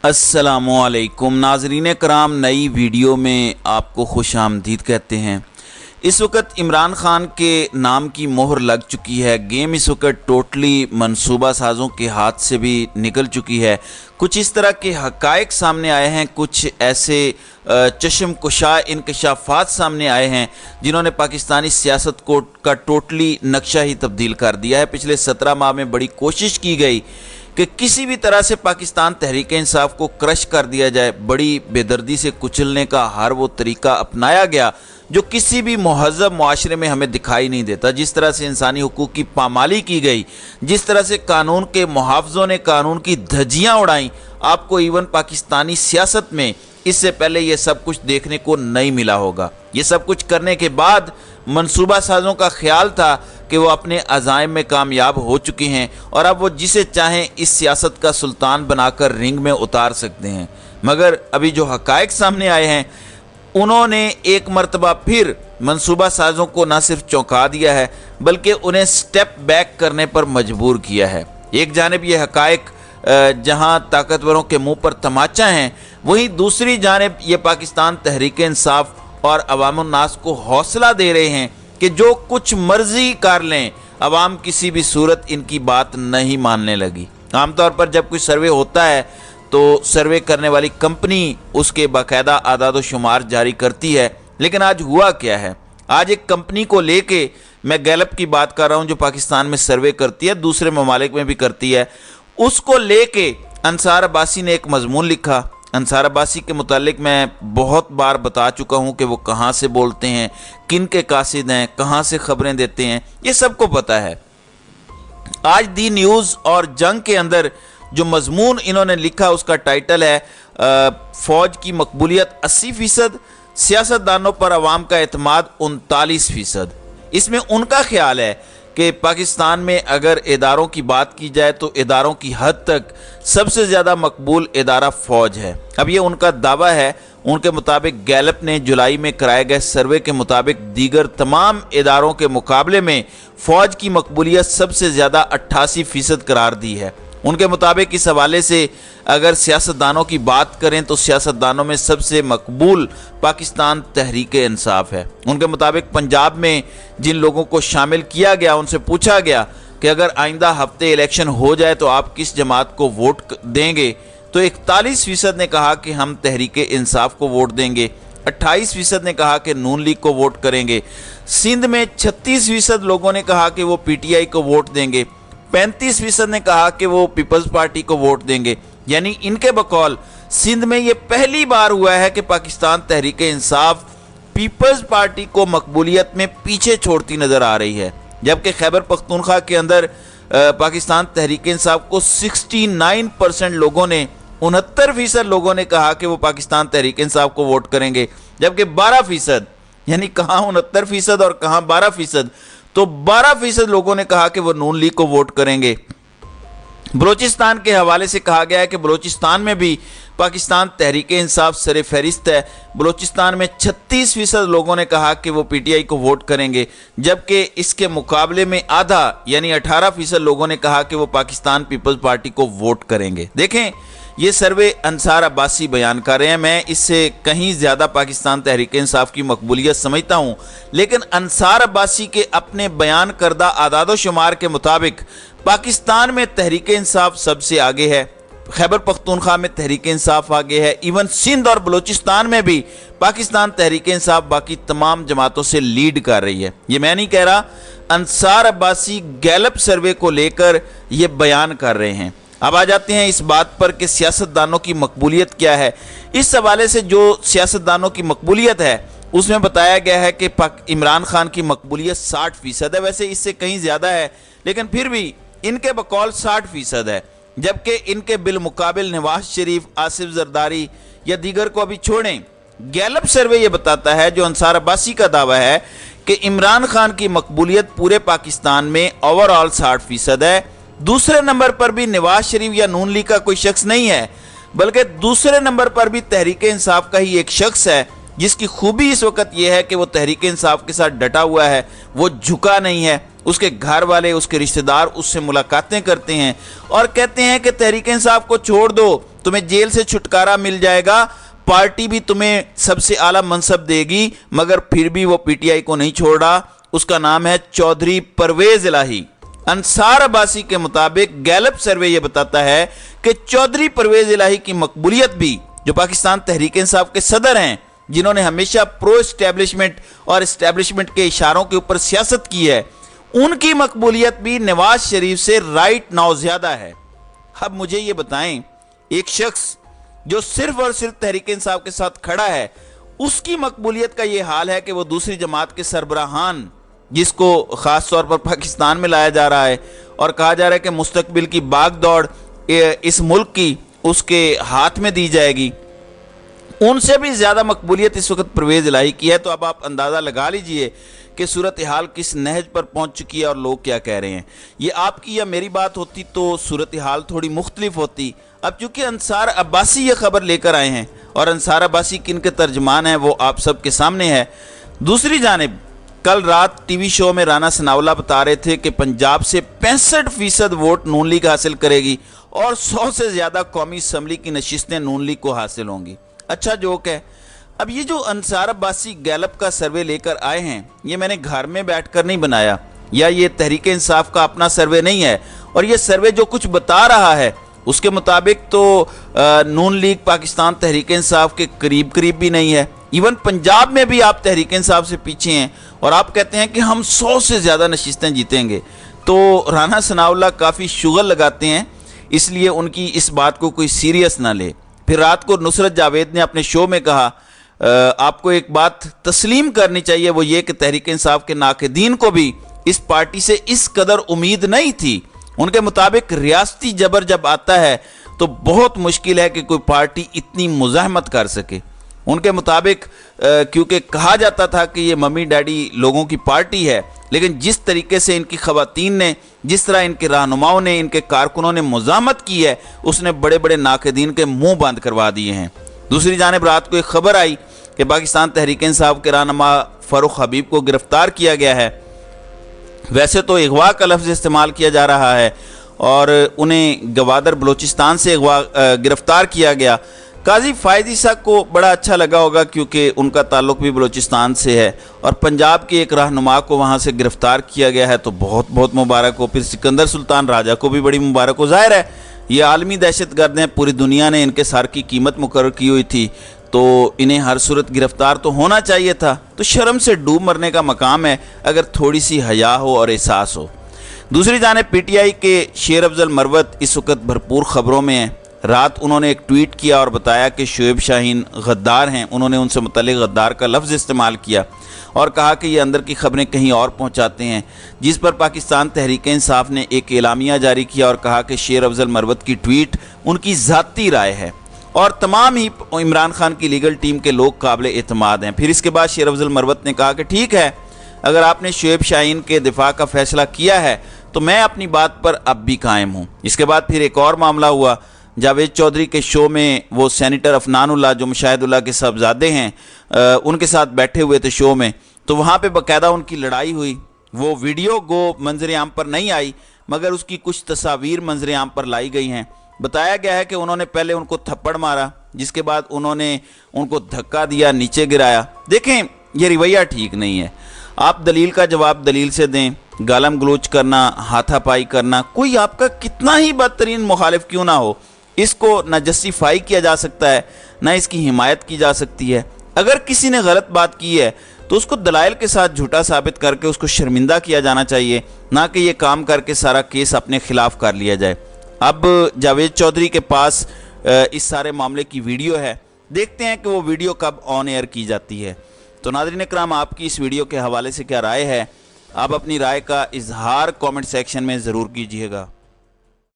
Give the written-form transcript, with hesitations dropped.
अस्सलामुअलैकुम नाज़रीन कराम, नई वीडियो में आपको खुश आमदीद कहते हैं। इस वक्त इमरान खान के नाम की मोहर लग चुकी है। गेम इस वक्त टोटली मंसूबा साज़ों के हाथ से भी निकल चुकी है। कुछ इस तरह के हक़ाइक़ सामने आए हैं, कुछ ऐसे चश्म कुशा इंकशाफात सामने आए हैं जिन्होंने पाकिस्तानी सियासत को का टोटली नक्शा ही तब्दील कर दिया है। पिछले 17 माह में बड़ी कोशिश की गई कि किसी भी तरह से पाकिस्तान तहरीक इंसाफ को क्रश कर दिया जाए। बड़ी बेदर्दी से कुचलने का हर वो तरीका अपनाया गया जो किसी भी महज़ब मुआशरे में हमें दिखाई नहीं देता। जिस तरह से इंसानी हुकूक की पामाली की गई, जिस तरह से कानून के मुहाफ़िज़ों ने कानून की धज्जियाँ उड़ाईं, आपको इवन पाकिस्तानी सियासत में इससे पहले ये सब कुछ देखने को नहीं मिला होगा। ये सब कुछ करने के बाद मंसूबा साज़ों का ख्याल था कि वो अपने अज़ाइम में कामयाब हो चुके हैं और अब वो जिसे चाहें इस सियासत का सुल्तान बनाकर रिंग में उतार सकते हैं। मगर अभी जो हक़ाइक़ सामने आए हैं, उन्होंने एक मरतबा फिर मंसूबा साज़ों को न सिर्फ चौंका दिया है बल्कि उन्हें स्टेप बैक करने पर मजबूर किया है। एक जानिब ये हक़ाइक़ जहां ताकतवरों के मुंह पर तमाचा हैं, वहीं दूसरी जानिब ये पाकिस्तान तहरीक इंसाफ और अवामुन नास को हौसला दे रहे हैं कि जो कुछ मर्जी कर लें, अवाम किसी भी सूरत इनकी बात नहीं मानने लगी। आमतौर पर जब कोई सर्वे होता है तो सर्वे करने वाली कंपनी उसके बाकायदा आदाद व शुमार जारी करती है, लेकिन आज हुआ क्या है? आज एक कंपनी को लेके, मैं गैलप की बात कर रहा हूँ जो पाकिस्तान में सर्वे करती है, दूसरे ममालिक में भी करती है, उसको लेके अंसार अब्बासी ने एक मजमून लिखा। अंसार अब्बासी के मुतालिक मैं बहुत बार बता चुका हूँ कि वो कहाँ से बोलते हैं, किन के कासिद हैं, कहाँ से खबरें देते हैं, ये सबको पता है। आज दी न्यूज़ और जंग के अंदर जो मजमून इन्होंने लिखा उसका टाइटल है फ़ौज की मकबूलियत 80%, सियासतदानों पर अवाम का एतमाद 39%। इसमें उनका ख्याल है कि पाकिस्तान में अगर इदारों की बात की जाए तो इदारों की हद तक सबसे ज़्यादा मकबूल इदारा फ़ौज है। अब ये उनका दावा है। उनके मुताबिक गैलप ने जुलाई में कराए गए सर्वे के मुताबिक दीगर तमाम इदारों के मुकाबले में फ़ौज की मकबूलियत सबसे ज़्यादा 88% करार दी है। उनके मुताबिक इस हवाले से अगर सियासतदानों की बात करें तो सियासतदानों में सबसे मकबूल पाकिस्तान तहरीक इंसाफ है। उनके मुताबिक पंजाब में जिन लोगों को शामिल किया गया, उनसे पूछा गया कि अगर आइंदा हफ्ते इलेक्शन हो जाए तो आप किस जमात को वोट देंगे, तो 41% ने कहा कि हम तहरीक इंसाफ को वोट देंगे, 28% ने कहा कि नून लीग को वोट करेंगे, सिंध में 36% लोगों ने कहा कि वो PTI को वोट देंगे, 35% ने कहा कि वो पीपल्स पार्टी को वोट देंगे। यानी इनके बकौल सिंध में ये पहली बार हुआ है कि पाकिस्तान तहरीक इंसाफ पीपल्स पार्टी को मकबूलियत में पीछे छोड़ती नज़र आ रही है, जबकि खैबर पख्तूनख्वा के अंदर पाकिस्तान तहरीक इंसाफ को 69% लोगों ने, 69% लोगों ने कहा कि वो पाकिस्तान तहरीक इंसाफ को वोट करेंगे, जबकि 12%, यानी कहाँ 69% और कहाँ 12%, तो 12% लोगों ने कहा कि वो नून लीग को वोट करेंगे। बलोचिस्तान के हवाले से कहा गया है कि बलोचिस्तान में भी पाकिस्तान तहरीक इंसाफ सर फहरिस्त है। बलोचिस्तान में 36% लोगों ने कहा कि वो PTI को वोट करेंगे, जबकि इसके मुकाबले में आधा यानी 18% लोगों ने कहा कि वो पाकिस्तान पीपल्स पार्टी को वोट करेंगे। देखें, ये सर्वे अंसार अब्बासी बयान कर रहे हैं। मैं इससे कहीं ज़्यादा पाकिस्तान तहरीक इंसाफ की मकबूलियत समझता हूँ, लेकिन अंसार अब्बासी के अपने बयान करदा आदाद शुमार के मुताबिक पाकिस्तान में तहरीक इंसाफ सबसे आगे है, खैबर पख्तूनख्वा में तहरीक इंसाफ आगे है, इवन सिंध और बलूचिस्तान में भी पाकिस्तान तहरीक इंसाफ बाकी तमाम जमातों से लीड कर रही है। ये मैं नहीं कह रहा, अंसार अब्बासी गैलप सर्वे को लेकर ये बयान कर रहे हैं। अब आ जाते हैं इस बात पर कि सियासतदानों की मकबूलियत क्या है। इस हवाले से जो सियासतदानों की मकबूलियत है उसमें बताया गया है कि इमरान खान की मकबूलियत 60% है। वैसे इससे कहीं ज़्यादा है, लेकिन फिर भी इनके बकौल 60% है, जबकि इनके बिलमुकाबिल नवाज शरीफ, आसिफ जरदारी या दीगर को अभी छोड़ें। गैलप सर्वे ये बताता है, जो अंसार अब्बासी का दावा है, कि इमरान खान की मकबूलियत पूरे पाकिस्तान में ओवरऑल 60% है। दूसरे नंबर पर भी नवाज शरीफ या नून लीग का कोई शख्स नहीं है, बल्कि दूसरे नंबर पर भी तहरीक इंसाफ का ही एक शख्स है, जिसकी खूबी इस वक्त यह है कि वो तहरीक इंसाफ के साथ डटा हुआ है, वो झुका नहीं है। उसके घर वाले, उसके रिश्तेदार उससे मुलाकातें करते हैं और कहते हैं कि तहरीक इंसाफ को छोड़ दो, तुम्हें जेल से छुटकारा मिल जाएगा, पार्टी भी तुम्हें सबसे आला मनसब देगी, मगर फिर भी वो पीटीआई को नहीं छोड़ रहा। उसका नाम है चौधरी परवेज इलाही। अंसार अब्बासी के मुताबिक गैलप सर्वे ये बताता है कि चौधरी परवेज इलाही की मकबूलियत भी, जो पाकिस्तान तहरीक इंसाफ के सदर हैं, जिन्होंने हमेशा प्रो एस्टेब्लिशमेंट और एस्टेब्लिशमेंट के इशारों के ऊपर सियासत की है, उनकी मकबूलियत भी नवाज शरीफ से राइट नाउ ज्यादा है। अब मुझे ये बताएं, एक शख्स जो सिर्फ और सिर्फ तहरीक इंसाफ के साथ खड़ा है, उसकी मकबूलियत का ये हाल है कि वो दूसरी जमात के सरबराहान, जिसको ख़ास तौर पर पाकिस्तान में लाया जा रहा है और कहा जा रहा है कि मुस्तकबिल की बागदौड़ इस मुल्क की उसके हाथ में दी जाएगी, उनसे भी ज़्यादा मकबूलियत इस वक्त परवेज इलाही की है। तो अब आप अंदाज़ा लगा लीजिए कि सूरत हाल किस नहज पर पहुंच चुकी है और लोग क्या कह रहे हैं। ये आपकी या मेरी बात होती तो सूरत हाल थोड़ी मुख्तलिफ होती। अब चूंकि अंसार अब्बासी ये खबर लेकर आए हैं और अंसार अब्बासी किन के तर्जमान हैं वो आप सबके सामने है। दूसरी जानिब कल रात टीवी शो में राना सनाउल्लाह बता रहे थे कि पंजाब से 65% वोट नून लीग हासिल करेगी और 100 से ज़्यादा कौमी असम्बली की नशिस्तें नून लीग को हासिल होंगी। अच्छा जोक है। अब ये जो अंसार अब्बासी गैलप का सर्वे लेकर आए हैं, ये मैंने घर में बैठकर नहीं बनाया, या ये तहरीक इंसाफ का अपना सर्वे नहीं है, और ये सर्वे जो कुछ बता रहा है उसके मुताबिक तो नून लीग पाकिस्तान तहरीक इंसाफ के करीब करीब भी नहीं है। इवन पंजाब में भी आप तहरीक इंसाफ से पीछे हैं और आप कहते हैं कि हम 100 से ज़्यादा नशिस्तें जीतेंगे। तो राना सनाउल्लाह काफ़ी शुगल लगाते हैं, इसलिए उनकी इस बात को कोई सीरियस ना ले। फिर रात को नुसरत जावेद ने अपने शो में कहा, आपको एक बात तस्लीम करनी चाहिए, वो ये कि तहरीक इंसाफ के नाक़दीन को भी इस पार्टी से इस कदर उम्मीद नहीं थी। उनके मुताबिक रियासती जबर जब आता है तो बहुत मुश्किल है कि कोई पार्टी इतनी मुज़ाहमत कर सके। उनके मुताबिक क्योंकि कहा जाता था कि ये मम्मी डैडी लोगों की पार्टी है, लेकिन जिस तरीके से इनकी ख़वातीन ने, जिस तरह इनके रहनुमाओं ने, इनके कारकुनों ने मुज़ाहमत की है, उसने बड़े बड़े नाक़दीन के मुंह बंद करवा दिए हैं। दूसरी जानिब रात को एक खबर आई कि पाकिस्तान तहरीक इंसाफ के रहनुमा फ़ारूक हबीब को गिरफ्तार किया गया है। वैसे तो अगवा का लफ्ज़ इस्तेमाल किया जा रहा है और उन्हें गवादर बलोचिस्तान से गिरफ्तार किया गया। काजी फ़ायदी साहब को बड़ा अच्छा लगा होगा क्योंकि उनका ताल्लुक़ भी बलोचिस्तान से है और पंजाब के एक रहनुमा को वहाँ से गिरफ़्तार किया गया है, तो बहुत बहुत मुबारक हो। फिर सिकंदर सुल्तान राजा को भी बड़ी मुबारक हो। ज़ाहिर है ये आलमी दहशतगर्द हैं, पूरी दुनिया ने इनके सर की कीमत मुकर्रर की हुई थी, तो इन्हें हर सूरत गिरफ़्तार तो होना चाहिए था। तो शर्म से डूब मरने का मकाम है अगर थोड़ी सी हया हो और एहसास हो। दूसरी जानिब पीटीआई के शेर अफजल मरवत इस वक्त भरपूर ख़बरों में हैं। रात उन्होंने एक ट्वीट किया और बताया कि शुएब शाहीन गद्दार हैं। उन्होंने उनसे मुतल्लिक़ गद्दार का लफ्ज़ इस्तेमाल किया और कहा कि ये अंदर की खबरें कहीं और पहुंचाते हैं, जिस पर पाकिस्तान तहरीक इंसाफ ने एक एलामिया जारी किया और कहा कि शेर अफजल मरवत की ट्वीट उनकी ज़ाती राय है और तमाम ही इमरान खान की लीगल टीम के लोग काबिल एतमाद हैं। फिर इसके बाद शेर अफजल मरवत ने कहा कि ठीक है, अगर आपने शुएब शाहीन के दिफा का फैसला किया है तो मैं अपनी बात पर अब भी कायम हूँ। इसके बाद फिर एक और मामला हुआ। जावेद चौधरी के शो में वो सेनेटर अफनानुल्लाह जो मुशाहिदुल्लाह के साहबजादे हैं उनके साथ बैठे हुए थे शो में, तो वहाँ पे बाकायदा उनकी लड़ाई हुई। वो वीडियो गो मंजर आम पर नहीं आई मगर उसकी कुछ तस्वीर मंजर आम पर लाई गई हैं। बताया गया है कि उन्होंने पहले उनको थप्पड़ मारा, जिसके बाद उन्होंने उनको धक्का दिया, नीचे गिराया। देखें ये रवैया ठीक नहीं है। आप दलील का जवाब दलील से दें। गालम गलोच करना, हाथापाई करना, कोई आपका कितना ही बदतरीन मुखालिफ क्यों ना हो, इसको न जस्टिफाई किया जा सकता है न इसकी हिमायत की जा सकती है। अगर किसी ने गलत बात की है तो उसको दलाइल के साथ झूठा साबित करके उसको शर्मिंदा किया जाना चाहिए, ना कि ये काम करके सारा केस अपने खिलाफ कर लिया जाए। अब जावेद चौधरी के पास इस सारे मामले की वीडियो है, देखते हैं कि वो वीडियो कब ऑन एयर की जाती है। तो नाज़रीन इकराम, आपकी इस वीडियो के हवाले से क्या राय है? आप अपनी राय का इजहार कमेंट सेक्शन में ज़रूर कीजिएगा।